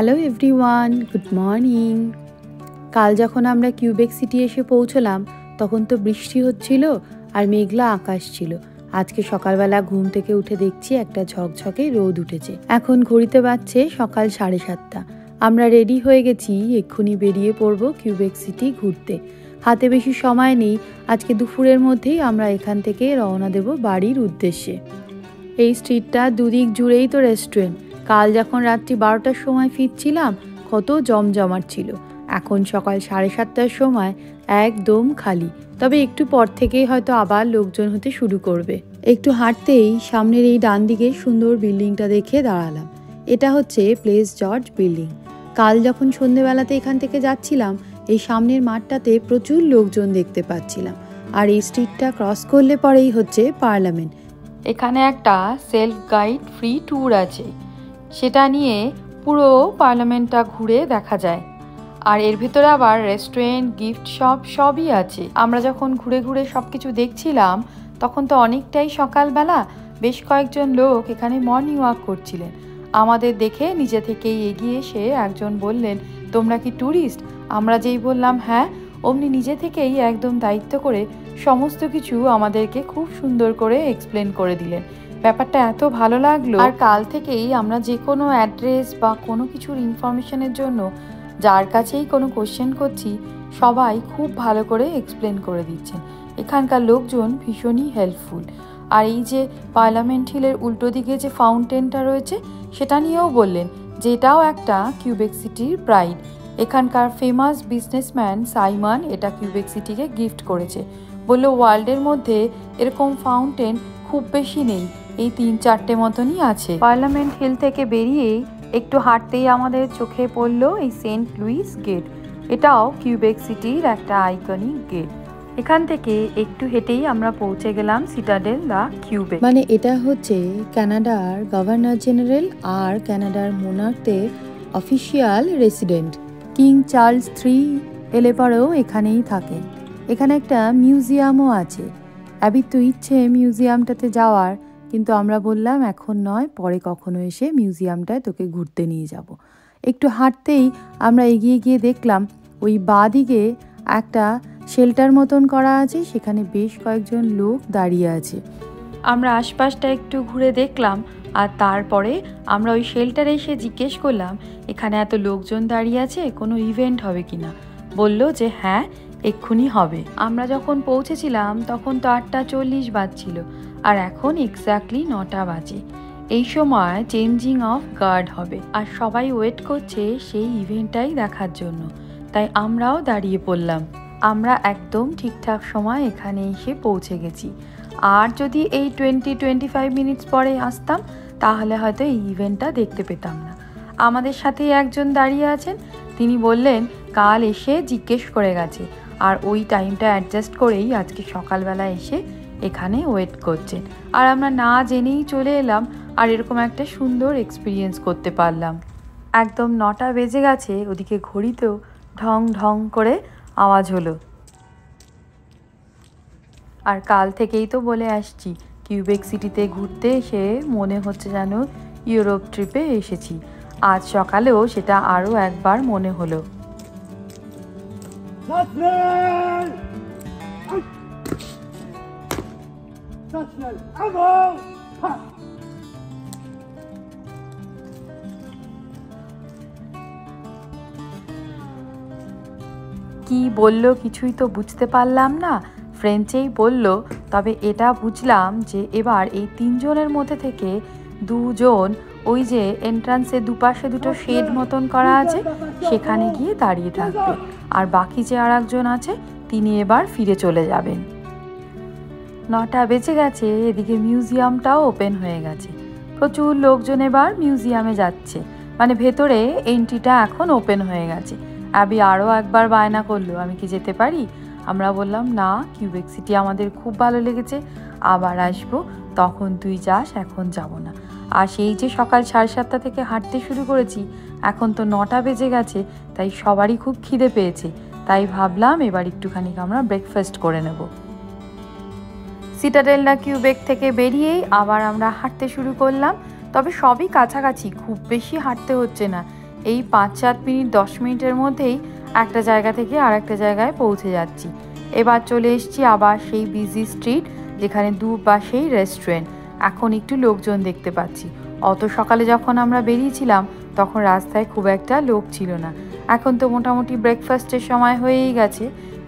Hello everyone, good morning. কাল যখন আমরা কিউবেক সিটি এসে পৌঁছলাম তখন তো বৃষ্টি হচ্ছিল আর মেঘলা আকাশ ছিল। আজকে সকালবেলা ঘুম থেকে উঠে দেখছি একটা ঝকঝকে রোদ উঠেছে। এখন ঘড়িতে বাজছে সকাল 7:30। আমরা রেডি হয়ে গেছি, এক্ষুনি বেরিয়ে পড়বো কিউবেক সিটি ঘুরতে। হাতে বেশি সময় নেই, আজকে দুপুরের মধ্যেই আমরা এখান থেকে রওনা দেব বাড়ির উদ্দেশ্যে। এই স্ট্রিটটা দুদিক জুড়েই তো রেস্টুরেন্ট। কাল যখন রাত্রি 12টার সময় ফিরছিলাম কত জমজমাট ছিল, এখন সকাল 7:30টার সময় একদম খালি। তবে একটু পর থেকেই হয়তো আবার লোকজন হতে শুরু করবে। একটু হাঁটতেই সামনের এই ডান দিকে সুন্দর বিল্ডিংটা দেখে দাঁড়ালাম। এটা হচ্ছে প্লেস জর্জ বিল্ডিং। কাল যখন সন্ধেবেলাতে এখান থেকে যাচ্ছিলাম এই সামনের মাঠটাতে প্রচুর লোকজন দেখতে পাচ্ছিলাম। আর এই স্ট্রিটটা ক্রস করলে পরেই হচ্ছে পার্লামেন্ট। এখানে একটা সেলফ গাইড ফ্রি ট্যুর আছে, সেটা নিয়ে পুরো পার্লামেন্টটা ঘুরে দেখা যায়। আর এর ভিতরে আবার রেস্টুরেন্ট, গিফট শপ সবই আছে। আমরা যখন ঘুরে ঘুরে সব কিছু দেখছিলাম তখন তো অনেকটাই সকালবেলা। বেশ কয়েকজন লোক এখানে মর্নিং ওয়াক করছিলেন। আমাদের দেখে নিজে থেকেই এগিয়ে এসে একজন বললেন, তোমরা কি ট্যুরিস্ট? আমরা যেই বললাম হ্যাঁ, অমনি নিজে থেকেই একদম দায়িত্ব করে সমস্ত কিছু আমাদেরকে খুব সুন্দর করে এক্সপ্লেন করে দিলেন। ব্যাপারটা এত ভালো লাগলো। আর কাল থেকেই আমরা যে কোনো অ্যাড্রেস বা কোনো কিছুর ইনফরমেশনের জন্য যার কাছেই কোনো কোশ্চেন করছি সবাই খুব ভালো করে এক্সপ্লেন করে দিচ্ছেন। এখানকার লোকজন ভীষণই হেল্পফুল। আর এই যে পার্লামেন্ট হিলের উল্টো দিকে যে ফাউন্টেনটা রয়েছে সেটা নিয়েও বললেন যে এটাও একটা কিউবেক সিটির প্রাইড। এখানকার ফেমাস বিজনেসম্যান সাইমন এটা কিউবেক সিটিকে গিফট করেছে। বললো ওয়ার্ল্ডের মধ্যে এরকম ফাউন্টেন খুব বেশি নেই, এই 3-4টে মতনই আছে। পার্লামেন্ট হিল থেকে বেরিয়েই একটু হাঁটতেই আমাদের চোখে পড়লো এই সেন্ট লুইস গেট। এটাও কিউবেক সিটির একটা আইকনিক গেট। এখান থেকে একটু হেঁটেই আমরা পৌঁছে গেলাম সিটাডেল দ্য কিউবেক। মানে এটা হচ্ছে কানাডার গভর্নর জেনারেল আর কানাডার মোনার্কদের official resident. King Charles III এলে পরেও এখানেই থাকে। এখানে একটা মিউজিয়ামও আছে। অ্যাবির তো ইচ্ছে মিউজিয়ামটাতে যাওয়ার, কিন্তু আমরা বললাম এখন নয়, পরে কখনো এসে মিউজিয়ামটায় তোকে ঘুরতে নিয়ে যাব। একটু হাঁটতেই আমরা এগিয়ে গিয়ে দেখলাম ওই বাঁ দিকে একটা শেল্টার মতন করা আছে, সেখানে বেশ কয়েকজন লোক দাঁড়িয়ে আছে। আমরা আশপাশটা একটু ঘুরে দেখলাম আর তারপরে আমরা ওই শেল্টারে এসে জিজ্ঞেস করলাম এখানে এত লোকজন দাঁড়িয়ে আছে, কোনো ইভেন্ট হবে কিনা। বলল যে হ্যাঁ, এক্ষুনি হবে। আমরা যখন পৌঁছেছিলাম তখন তো 8:40 বাজছিল আর এখন এক্স্যাক্টলি 9টা বাজে। এই সময় চেঞ্জিং অফ গার্ড হবে আর সবাই ওয়েট করছে সেই ইভেন্টটাই দেখার জন্য। তাই আমরাও দাঁড়িয়ে পড়লাম। আমরা একদম ঠিকঠাক সময় এখানে এসে পৌঁছে গেছি। আর যদি এই 20-25 মিনিটস পরে আসতাম তাহলে হয়তো এই ইভেন্টটা দেখতে পেতাম না। আমাদের সাথেই একজন দাঁড়িয়ে আছেন, তিনি বললেন কাল এসে জিজ্ঞেস করে গেছে আর ওই টাইমটা অ্যাডজাস্ট করেই আজকে সকালবেলা এসে এখানে ওয়েট করছেন। আর আমরা না জেনেই চলে এলাম আর এরকম একটা সুন্দর এক্সপিরিয়েন্স করতে পারলাম। একদম 9টা বেজে গেছে, ওদিকে ঘড়িতেও ঢং ঢং করে আওয়াজ হলো। আর কাল থেকেই তো বলে আসছি কিউবেক সিটিতে ঘুরতে এসে মনে হচ্ছে যেন ইউরোপ ট্রিপে এসেছি। আজ সকালেও সেটা আরও একবার মনে হলো। কি বললো কিছুই তো বুঝতে পারলাম না, ফ্রেঞ্চেই বলল। তবে এটা বুঝলাম যে এবার এই 3 জনের মধ্যে থেকে 2 জন ওই যে এন্ট্রান্সে দুপাশে দুটো শেড মতন করা আছে সেখানে গিয়ে দাঁড়িয়ে থাকবে, আর বাকি যে আর একজন আছে তিনি এবার ফিরে চলে যাবেন। 9টা বেজে গেছে, এদিকে মিউজিয়ামটাও ওপেন হয়ে গেছে। প্রচুর লোকজন এবার মিউজিয়ামে যাচ্ছে, মানে ভেতরে এন্ট্রিটা এখন ওপেন হয়ে গেছে। অ্যাবি আরও একবার বায়না করলো আমি কি যেতে পারি। আমরা বললাম না, কিউবেক সিটি আমাদের খুব ভালো লেগেছে, আবার আসবো, তখন তুই যাস, এখন যাব না। আর সেই যে সকাল 7:30 থেকে হাঁটতে শুরু করেছি, এখন তো 9টা বেজে গেছে, তাই সবারই খুব খিদে পেয়েছে। তাই ভাবলাম এবার একটুখানি আমরা ব্রেকফাস্ট করে নেব। সিটাডেল দ্য কিউবেক থেকে বেরিয়েই আবার আমরা হাঁটতে শুরু করলাম। তবে সবই কাছাকাছি, খুব বেশি হাঁটতে হচ্ছে না। এই 5-7 মিনিট 10 মিনিটের মধ্যেই একটা জায়গা থেকে আর একটা জায়গায় পৌঁছে যাচ্ছি। এবার চলে এসেছি আবার সেই বিজি স্ট্রিট, যেখানে দুপাশেই রেস্টুরেন্ট। এখন একটু লোকজন দেখতে পাচ্ছি। অত সকালে যখন আমরা বেরিয়েছিলাম তখন রাস্তায় খুব একটা লোক ছিল না। এখন তো মোটামুটি ব্রেকফাস্টের সময় হয়েই গেছে।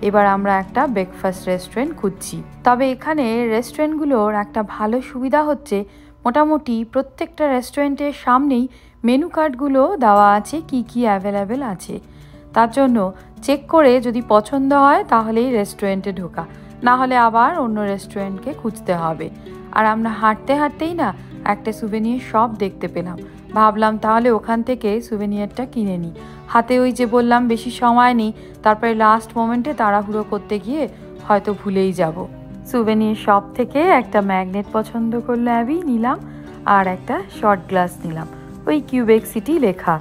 এবার আমরা একটা ব্রেকফাস্ট রেস্টুরেন্ট খুঁজছি। তবে এখানে রেস্টুরেন্টগুলোর একটা ভালো সুবিধা হচ্ছে, মোটামুটি প্রত্যেকটা রেস্টুরেন্টের সামনেই মেনু কার্ডগুলো দেওয়া আছে, কি কি অ্যাভেলেবেল আছে। তার জন্য চেক করে যদি পছন্দ হয় তাহলেই রেস্টুরেন্টে ঢোকা, না হলে আবার অন্য রেস্টুরেন্টকে খুঁজতে হবে। আর আমরা হাঁটতে হাঁটতেই না একটা সুভেনিয়ার শপ দেখতে পেলাম। ভাবলাম তাহলে ওখান থেকে সুভেনিয়ারটা কিনে নিই। হাতে ওই যে বললাম বেশি সময় নেই, তারপরে লাস্ট মোমেন্টে তাড়াহুড়ো করতে গিয়ে হয়তো ভুলেই যাব। সুভেনিয়ার শপ থেকে একটা ম্যাগনেট পছন্দ করলো অ্যাবি, নিলাম। আর একটা শর্ট গ্লাস নিলাম, ওই কিউবেক সিটি লেখা।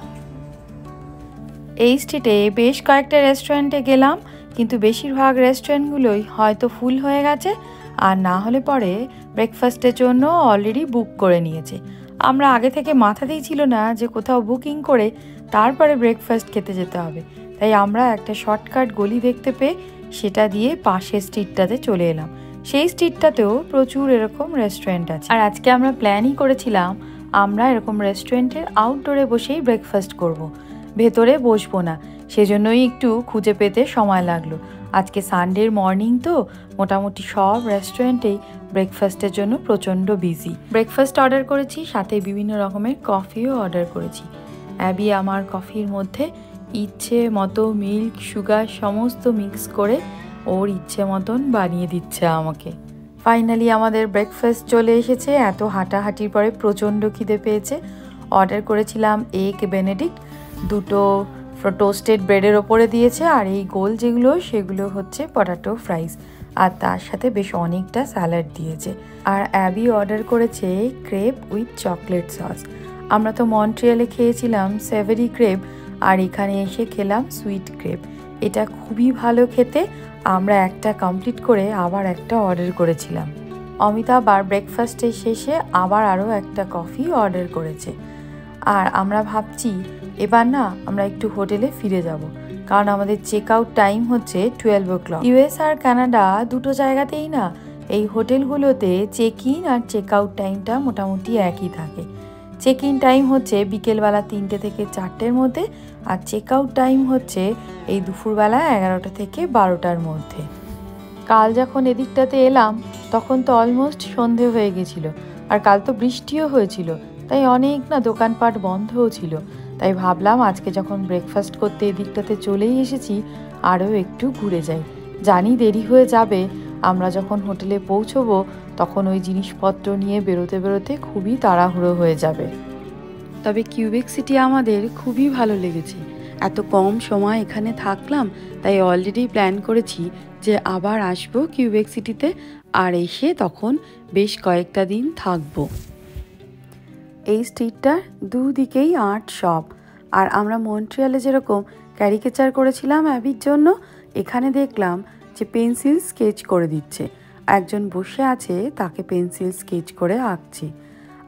এই স্ট্রিটে বেশ কয়েকটা রেস্টুরেন্টে গেলাম, কিন্তু বেশিরভাগ রেস্টুরেন্টগুলোই হয়তো ফুল হয়ে গেছে, আর না হলে পরে ব্রেকফাস্টের জন্য অলরেডি বুক করে নিয়েছে। আমরা আগে থেকে মাথাতেই ছিল না যে কোথাও বুকিং করে তারপরে ব্রেকফাস্ট খেতে যেতে হবে, তাই আমরা একটা শর্টকাট গলি দেখতে পেয়ে সেটা দিয়ে পাশের স্ট্রিটটাতে চলে এলাম। সেই স্ট্রিটটাতেও প্রচুর এরকম রেস্টুরেন্ট আছে। আর আজকে আমরা প্ল্যানই করেছিলাম আমরা এরকম রেস্টুরেন্টের আউটডোরে বসেই ব্রেকফাস্ট করব, ভেতরে বসবো না। সেজন্যই একটু খুঁজে পেতে সময় লাগলো। আজকে সানডের মর্নিং তো মোটামুটি সব রেস্টুরেন্টেই ব্রেকফাস্টের জন্য প্রচণ্ড বিজি। ব্রেকফাস্ট অর্ডার করেছি, সাথে বিভিন্ন রকমের কফিও অর্ডার করেছি। অ্যাবি আমার কফির মধ্যে ইচ্ছে মতো মিল্ক, সুগার সমস্ত মিক্স করে ওর ইচ্ছে মতন বানিয়ে দিচ্ছে আমাকে। ফাইনালি আমাদের ব্রেকফাস্ট চলে এসেছে। এত হাঁটাহাঁটির পরে প্রচণ্ড খিদে পেয়েছে। অর্ডার করেছিলাম এগ বেনেডিক্ট, দুটো টোস্টেড ব্রেডের ওপরে দিয়েছে, আর এই গোল যেগুলো সেগুলো হচ্ছে পটাটো ফ্রাইস, আর তার সাথে বেশ অনেকটা স্যালাড দিয়েছে। আর অ্যাবি অর্ডার করেছে ক্রেপ উইথ চকলেট সস। আমরা তো মন্ট্রিয়ালে খেয়েছিলাম সেভারি ক্রেপ, আর এখানে এসে খেলাম সুইট ক্রেপ। এটা খুবই ভালো খেতে। আমরা একটা কমপ্লিট করে আবার একটা অর্ডার করেছিলাম। অমিতাভ আর ব্রেকফাস্টের শেষে আবার আরও একটা কফি অর্ডার করেছে। আর আমরা ভাবছি এবার না আমরা একটু হোটেলে ফিরে যাব, কারণ আমাদের চেক আউট টাইম হচ্ছে 12 o'clock। ইউএস আর কানাডা দুটো জায়গাতেই না এই হোটেলগুলোতে চেক ইন আর চেক আউট টাইমটা মোটামুটি একই থাকে। চেক ইন টাইম হচ্ছে বিকেলবেলা 3টে থেকে 4টের মধ্যে, আর চেক আউট টাইম হচ্ছে এই দুপুরবেলা 11টা থেকে 12টার মধ্যে। কাল যখন এদিকটাতে এলাম তখন তো অলমোস্ট সন্ধে হয়ে গেছিল, আর কাল তো বৃষ্টিও হয়েছিল, তাই অনেক না দোকানপাট বন্ধও ছিল। তাই ভাবলাম আজকে যখন ব্রেকফাস্ট করতে এদিকটাতে চলেই এসেছি আরও একটু ঘুরে যাই। জানি দেরি হয়ে যাবে, আমরা যখন হোটেলে পৌঁছবো তখন ওই জিনিসপত্র নিয়ে বেরোতে বেরোতে খুবই তাড়াহুড়ো হয়ে যাবে। তবে কিউবেক সিটি আমাদের খুবই ভালো লেগেছে। এত কম সময় এখানে থাকলাম, তাই অলরেডি প্ল্যান করেছি যে আবার আসবো কিউবেক সিটিতে, আর এসে তখন বেশ কয়েকটা দিন থাকবো। এই স্ট্রিটটার দুদিকেই আর্ট শপ। আর আমরা মন্ট্রিয়ালে যেরকম ক্যারিকেচার করেছিলাম অ্যাবির জন্য, এখানে দেখলাম যে পেন্সিল স্কেচ করে দিচ্ছে। একজন বসে আছে, তাকে পেন্সিল স্কেচ করে আঁকছে।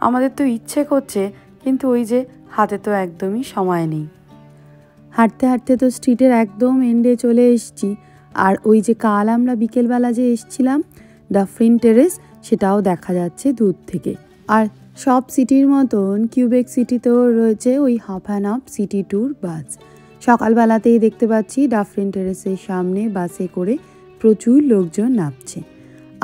আমাদের তো ইচ্ছে করছে, কিন্তু ওই যে হাতে তো একদমই সময় নেই। হাঁটতে হাঁটতে তো স্ট্রিটের একদম এন্ডে চলে এসেছি। আর ওই যে কাল আমরা বিকেলবেলা যে এসেছিলাম ডাফরিন টেরেস, সেটাও দেখা যাচ্ছে দূর থেকে। আর সব সিটির মতন কিউবেক সিটিতেও রয়েছে ওই half and half city tour bus. সকালবেলাতেই দেখতে পাচ্ছি ডাফরিন টেরেসের সামনে বাসে করে প্রচুর লোকজন নামছে।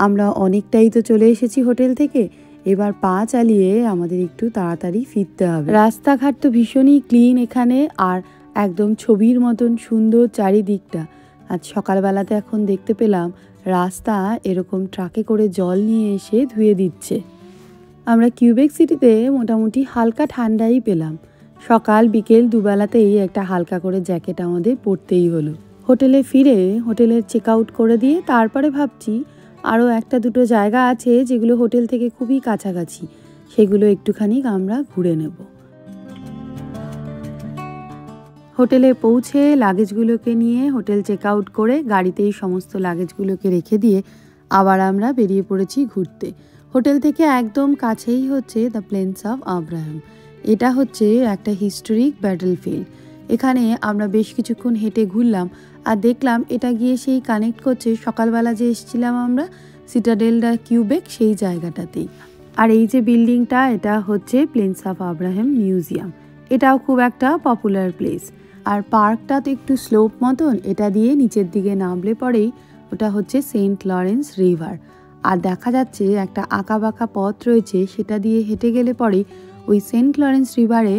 আমরা অনেকটাই তো চলে এসেছি হোটেল থেকে, এবার পা চালিয়ে আমাদের একটু তাড়াতাড়ি ফিরতে হবে। রাস্তাঘাট তো ভীষণই ক্লিন এখানে, আর একদম ছবির মতন সুন্দর চারিদিকটা। আজ সকালবেলাতে এখন দেখতে পেলাম রাস্তা এরকম ট্রাকে করে জল নিয়ে এসে ধুয়ে দিচ্ছে। আমরা কিউবেক সিটিতে মোটামুটি হালকা ঠান্ডাই পেলাম। সকাল বিকেল দুবেলাতেই একটা হালকা করে জ্যাকেট আমাদের পরতেই হলো। হোটেলে ফিরে হোটেলের চেক আউট করে দিয়ে তারপরে ভাবছি আরও একটা দুটো জায়গা আছে যেগুলো হোটেল থেকে খুবই কাছাকাছি, সেগুলো একটুখানি আমরা ঘুরে নেব। হোটেলে পৌঁছে লাগেজগুলোকে নিয়ে হোটেল চেক আউট করে গাড়িতেই সমস্ত লাগেজগুলোকে রেখে দিয়ে আবার আমরা বেরিয়ে পড়েছি ঘুরতে। হোটেল থেকে একদম কাছেই হচ্ছে দ্য প্লেন্স অফ আব্রাহাম। এটা হচ্ছে একটা হিস্টোরিক ব্যাটলফিল্ড। এখানে আমরা বেশ কিছুক্ষণ হেঁটে ঘুরলাম আর দেখলাম এটা গিয়ে সেই কানেক্ট করছে সকালবেলা যে এসেছিলাম আমরা সিটাডেল দ্য কিউবেক সেই জায়গাটাতেই। আর এই যে বিল্ডিংটা, এটা হচ্ছে প্রিন্স অফ আব্রাহাম মিউজিয়াম। এটাও খুব একটা পপুলার প্লেস। আর পার্কটা তো একটু স্লোপ মতন, এটা দিয়ে নিচের দিকে নামলে পরেই ওটা হচ্ছে সেন্ট লরেন্স রিভার। আর দেখা যাচ্ছে একটা আঁকা বাঁকা পথ রয়েছে, সেটা দিয়ে হেঁটে গেলে পরে ওই সেন্ট লরেন্স রিভারে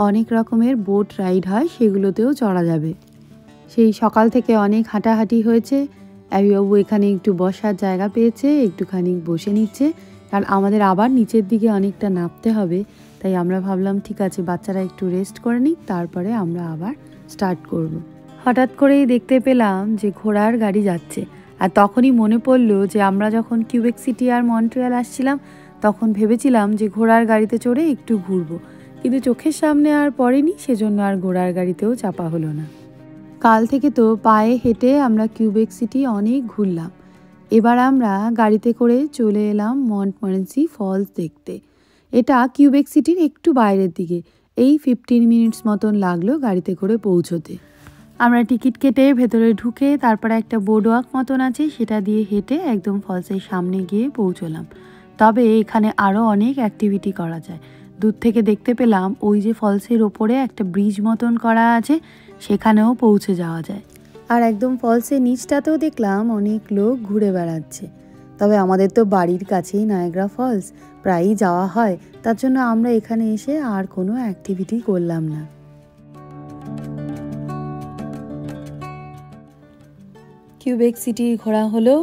অনেক রকমের বোট রাইড হয়, সেগুলোতেও চড়া যাবে। সেই সকাল থেকে অনেক হাঁটাহাঁটি হয়েছে। অ্যাবিবাবু এখানে একটু বসার জায়গা পেয়েছে, একটুখানি বসে নিচ্ছে, কারণ আমাদের আবার নিচের দিকে অনেকটা নামতে হবে। তাই আমরা ভাবলাম ঠিক আছে বাচ্চারা একটু রেস্ট করে নিক, তারপরে আমরা আবার স্টার্ট করব। হঠাৎ করেই দেখতে পেলাম যে ঘোড়ার গাড়ি যাচ্ছে। আর তখনই মনে পড়লো যে আমরা যখন কিউবেক সিটি আর মন্ট্রিয়াল আসছিলাম তখন ভেবেছিলাম যে ঘোড়ার গাড়িতে চড়ে একটু ঘুরবো, কিন্তু চোখের সামনে আর পড়েনি, সেজন্য আর ঘোড়ার গাড়িতেও চাপা হলো না। কাল থেকে তো পায়ে হেঁটে আমরা কিউবেক সিটি অনেক ঘুরলাম। এবার আমরা গাড়িতে করে চলে এলাম মন্টমরেন্সি ফলস দেখতে। এটা কিউবেক সিটির একটু বাইরের দিকে, এই 15 মিনিটস মতন লাগলো গাড়িতে করে পৌঁছোতে। আমরা টিকিট কেটে ভেতরে ঢুকে তারপরে একটা বোর্ড ওয়াক মতন আছে, সেটা দিয়ে হেঁটে একদম ফলসের সামনে গিয়ে পৌঁছলাম। তবে এখানে আরও অনেক অ্যাক্টিভিটি করা যায়। দূর থেকে দেখতে পেলাম ওই যে ফলসের ওপরে একটা ব্রিজ মতন করা আছে, সেখানেও পৌঁছে যাওয়া যায়। আর একদম ফলসের নিচটাতেও দেখলাম অনেক লোক ঘুরে বেড়াচ্ছে। তবে আমাদের তো বাড়ির কাছেই নায়াগ্রা ফলস, প্রায়ই যাওয়া হয়, তার জন্য আমরা এখানে এসে আর কোনো অ্যাক্টিভিটি করলাম না। কিউবেক সিটি ঘোরা হলো,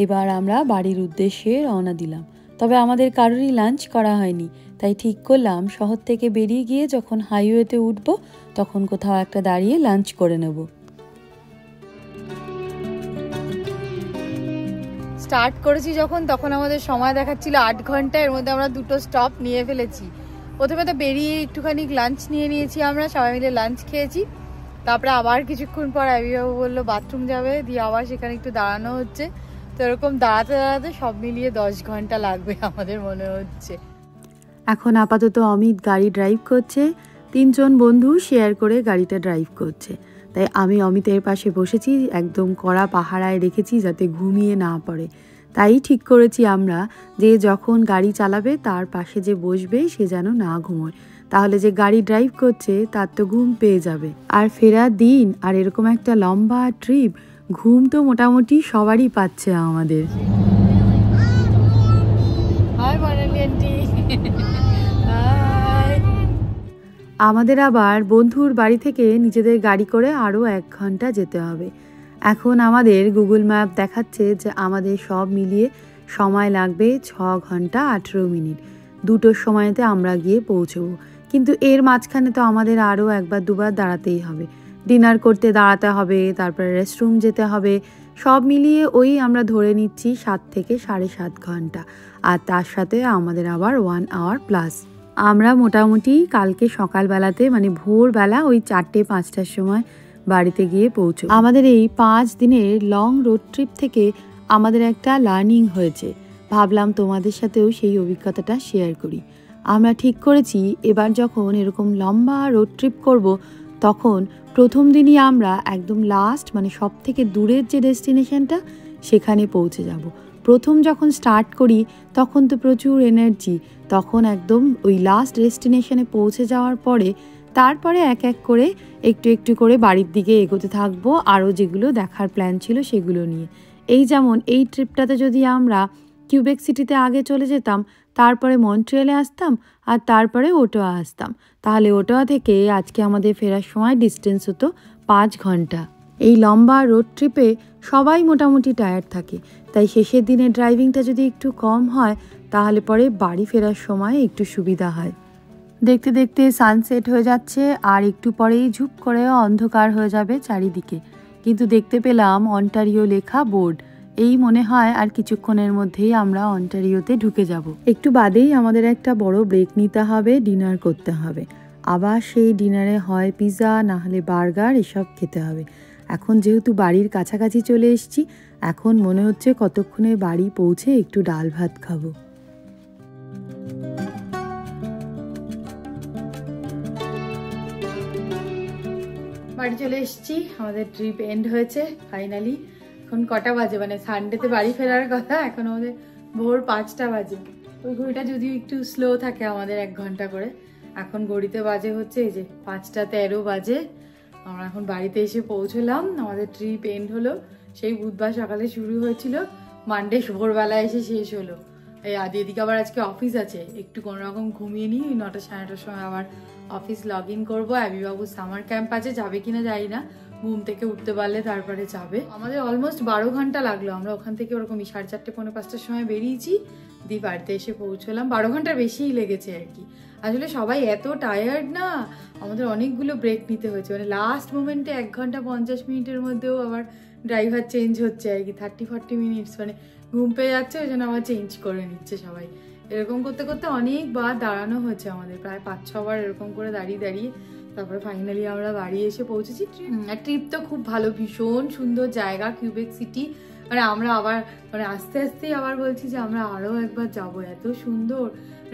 এবার আমরা বাড়ির উদ্দেশ্যে রওনা দিলাম। তবে আমাদের কারোরই লাঞ্চ করা হয়নি, তাই ঠিক করলাম শহর থেকে বেরিয়ে গিয়ে যখন হাইওয়েতে উঠবো তখন কোথাও একটা দাঁড়িয়ে লাঞ্চ করে নেব। স্টার্ট করেছি যখন, তখন আমাদের সময় দেখাচ্ছিল 8 ঘন্টা, এর মধ্যে আমরা 2টো স্টপ নিয়ে ফেলেছি। প্রথমে তো বেরিয়ে একটুখানি লাঞ্চ নিয়ে নিয়েছি, আমরা সবাই মিলে লাঞ্চ খেয়েছি। তারপরে আবার কিছুক্ষণ পর অ্যাবিবাবু বললো বাথরুম যাবে, দিয়ে আবার সেখানে একটু দাঁড়ানো হচ্ছে। তো এরকম দাঁড়াতে দাঁড়াতে সব মিলিয়ে 10 ঘন্টা লাগবে আমাদের মনে হচ্ছে। এখন আপাতত অমিত গাড়ি ড্রাইভ করছে, 3 জন বন্ধু শেয়ার করে গাড়িটা ড্রাইভ করছে। তাই আমি অমিতের পাশে বসেছি, একদম কড়া পাহারায় রেখেছি যাতে ঘুমিয়ে না পড়ে। তাই ঠিক করেছি আমরা যে যখন গাড়ি চালাবে তার পাশে যে বসবে সে যেন না ঘুমোয়, তাহলে যে গাড়ি ড্রাইভ করছে তার তো ঘুম পেয়ে যাবে। আর ফেরার দিন আর এরকম একটা লম্বা ট্রিপ, ঘুম তো মোটামুটি সবারই পাচ্ছে আমাদের। আমাদের আবার বন্ধুর বাড়ি থেকে নিজেদের গাড়ি করে আরও 1 ঘন্টা যেতে হবে। এখন আমাদের গুগল ম্যাপ দেখাচ্ছে যে আমাদের সব মিলিয়ে সময় লাগবে 6 ঘন্টা 18 মিনিট। 2টোর সময়তে আমরা গিয়ে পৌঁছবো, কিন্তু এর মাঝখানে তো আমাদের আরও 1-2বার দাঁড়াতেই হবে। ডিনার করতে দাঁড়াতে হবে, তারপরে রেস্টরুম যেতে হবে, সব মিলিয়ে ওই আমরা ধরে নিচ্ছি 7 থেকে 7.5 ঘন্টা। আর তার সাথে আমাদের আবার 1 আওয়ার প্লাস। আমরা মোটামুটি কালকে সকালবেলাতে মানে ভোরবেলা ওই 4টে-5টার সময় বাড়িতে গিয়ে পৌঁছব। আমাদের এই 5 দিনের লং রোড ট্রিপ থেকে আমাদের একটা লার্নিং হয়েছে, ভাবলাম তোমাদের সাথেও সেই অভিজ্ঞতাটা শেয়ার করি। আমরা ঠিক করেছি এবার যখন এরকম লম্বা রোড ট্রিপ করব তখন প্রথম দিনই আমরা একদম লাস্ট মানে সব থেকে দূরের যে ডেস্টিনেশনটা সেখানে পৌঁছে যাব। প্রথম যখন স্টার্ট করি তখন তো প্রচুর এনার্জি, তখন একদম ওই লাস্ট ডেস্টিনেশনে পৌঁছে যাওয়ার পরে তারপরে এক এক করে একটু একটু করে বাড়ির দিকে এগোতে থাকবো, আরও যেগুলো দেখার প্ল্যান ছিল সেগুলো নিয়ে। এই যেমন এই ট্রিপটাতে যদি আমরা কিউবেক সিটিতে আগে চলে যেতাম, তারপরে মন্ট্রিয়ালে আসতাম আর তারপরে ওটোয়া আসতাম, তাহলে ওটোয়া থেকে আজকে আমাদের ফেরার সময় ডিস্টেন্স হতো 5 ঘন্টা। এই লম্বা রোড ট্রিপে সবাই মোটামুটি টায়ার্ড থাকে, তাই শেষের দিনে ড্রাইভিংটা যদি একটু কম হয় তাহলে পরে বাড়ি ফেরার সময় একটু সুবিধা হয়। দেখতে দেখতে সানসেট হয়ে যাচ্ছে আর একটু পরেই ঝুপ করে অন্ধকার হয়ে যাবে চারিদিকে, কিন্তু দেখতে পেলাম অন্টারিও লেখা বোর্ড। এই মনে হয় আর কিছুক্ষণের মধ্যেই আমরা অন্টারিওতে ঢুকে যাব। একটু বাদেই আমাদের একটা বড় ব্রেক নিতে হবে, ডিনার করতে হবে। আবার সেই ডিনারে হয় পিৎজা না হলে বার্গার, এসব খেতে হবে। এখন যেহেতু বাড়ির কাছাকাছি চলে এসেছি, এখন মনে হচ্ছে কতক্ষণে বাড়ি পৌঁছে একটু ডাল ভাত খাবো। বাড়ি চলে এসেছি, আমাদের ট্রিপ এন্ড হয়েছে ফাইনালি। এখন কটা বাজে, মানে সানডেতে বাড়ি ফেরার কথা, এখন আমাদের ভোর 5টা বাজে। ওই ঘড়িটা যদিও একটু স্লো থাকে আমাদের 1 ঘন্টা করে। এখন ঘড়িতে বাজে হচ্ছে এই যে 5টা 13 বাজে। আমরা এখন বাড়িতে এসে পৌঁছলাম। আমাদের ট্রিপ এন্ড হলো, সেই বুধবার সকালে শুরু হয়েছিল, মানডে ভোরবেলা এসে শেষ হলো। এই এদিকে আবার আজকে অফিস আছে, একটু কোনোরকম ঘুমিয়ে নিই, 9টা 9:30টার সময় আবার অফিস লগ ইন করবো। অ্যাবিবাবুর সামার ক্যাম্প আছে, যাবে কিনা জানি না, ঘুম থেকে উঠতে পারলে তারপরে যাবে। আমাদের অলমোস্ট 12 ঘন্টা লাগলো, আমরা ওখান থেকে ওরকমই 4:30 পৌনে 5টার সময় বেরিয়েছি, দিয়ে বাড়িতে এসে পৌঁছলাম। 12 ঘন্টার বেশিই লেগেছে আর কি। আসলে সবাই এত টায়ার্ড না, আমাদের অনেকগুলো ব্রেক নিতে হয়েছে, মানে লাস্ট মোমেন্টে 1 ঘন্টা 50 মিনিটের মধ্যেও আবার ড্রাইভার চেঞ্জ হচ্ছে আর কি, 30-40 মিনিটস, মানে ঘুম পেয়ে যাচ্ছে, ওই জন্য আবার চেঞ্জ করে নিচ্ছে সবাই। এরকম করতে করতে অনেকবার দাঁড়ানো হয়েছে আমাদের, প্রায় 5-6 বার এরকম করে দাঁড়িয়ে দাঁড়িয়ে তারপরে ফাইনালি আমরা বাড়ি এসে পৌঁছেছি। ট্রিপ তো খুব ভালো, ভীষণ সুন্দর জায়গা কিউবেক সিটি। মানে আমরা আবার মানে আস্তে আস্তেই আবার বলছি যে আমরা আরও একবার যাবো, এত সুন্দর।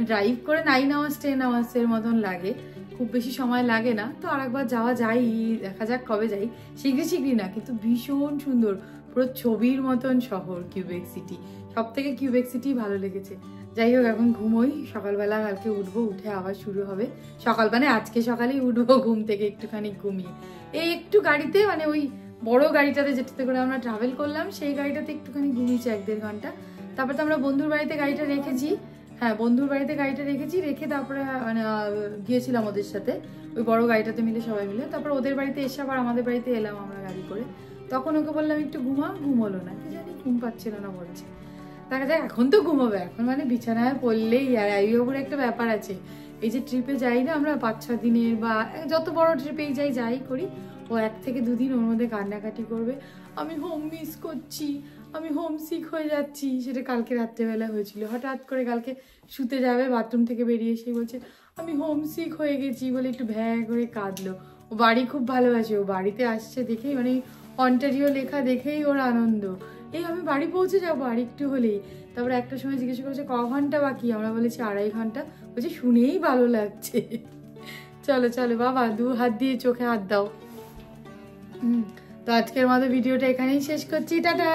ড্রাইভ করে 9 আওয়ার্স 10 আওয়ার্সের মতন লাগে, খুব বেশি সময় লাগে না। তো আরেকবার যাওয়া যায়, দেখা যাক কবে যাই, শীঘ্রই না, কিন্তু ভীষণ সুন্দর, পুরো ছবির মতন শহর কিউবেক সিটি। সব থেকে কিউবেক সিটি ভালো লেগেছে। যাই হোক, এখন ঘুমোই, সকালবেলা কালকে উঠবো, উঠে আবার শুরু হবে সকাল, মানে আজকে সকালেই উঠবো ঘুম থেকে একটুখানি ঘুমিয়ে। এই একটু গাড়িতে, মানে ওই বড় গাড়িটাতে যেটাতে করে আমরা ট্রাভেল করলাম, সেই গাড়িটাতে একটুখানি ঘুমিয়েছি 1-1.5 ঘন্টা। তারপর তো আমরা বন্ধুর বাড়িতে গাড়িটা রেখেছি, হ্যাঁ বন্ধুর বাড়িতে গাড়িটা রেখে তারপরে মানে গিয়েছিলাম ওদের সাথে, ওই বড় গাড়িটাতে মিলে সবাই মিলে। তারপর ওদের বাড়িতে এসে আবার আমাদের বাড়িতে এলাম আমরা গাড়ি করে। তখন ওকে বললাম একটু ঘুম হলো না, কি জানি ঘুম পাচ্ছিল না বলছে। দেখা যায় এখন তো ঘুমোবে, এখন মানে বিছানায় পড়লেই। আর আইবিবাবুর একটা ব্যাপার আছে, এই যে ট্রিপে যাই না আমরা 5-6 দিনের, বা যত বড় ট্রিপেই যাই করি, ও 1 থেকে 2 দিন ওর মধ্যে কান্নাকাটি করবে, আমি হোম মিস করছি, আমি হোম সিক হয়ে যাচ্ছি। সেটা কালকে রাত্রেবেলা হয়েছিল, হঠাৎ করে কালকে শুতে যাবে, বাথরুম থেকে বেরিয়ে এসে বলছে আমি হোম সিক হয়ে গেছি বলে একটু ভ্যা করে কাঁদলো। ও বাড়ি খুব ভালোবাসে, ও বাড়িতে আসছে দেখেই, মানে অন্টারিও লেখা দেখেই ওর আনন্দ, এই আমি বাড়ি পৌঁছে যাবো আর একটু হলেই। তারপরে একটা সময় জিজ্ঞাসা করছে ক ঘন্টা বাকি, আমরা বলেছি 2.5 ঘন্টা, বলছে শুনেই ভালো লাগছে। চলো চলো বাবা, 2 হাত দিয়ে চোখে হাত দাও। তো আজকের মতো ভিডিওটা এখানেই শেষ করছি, টাটা।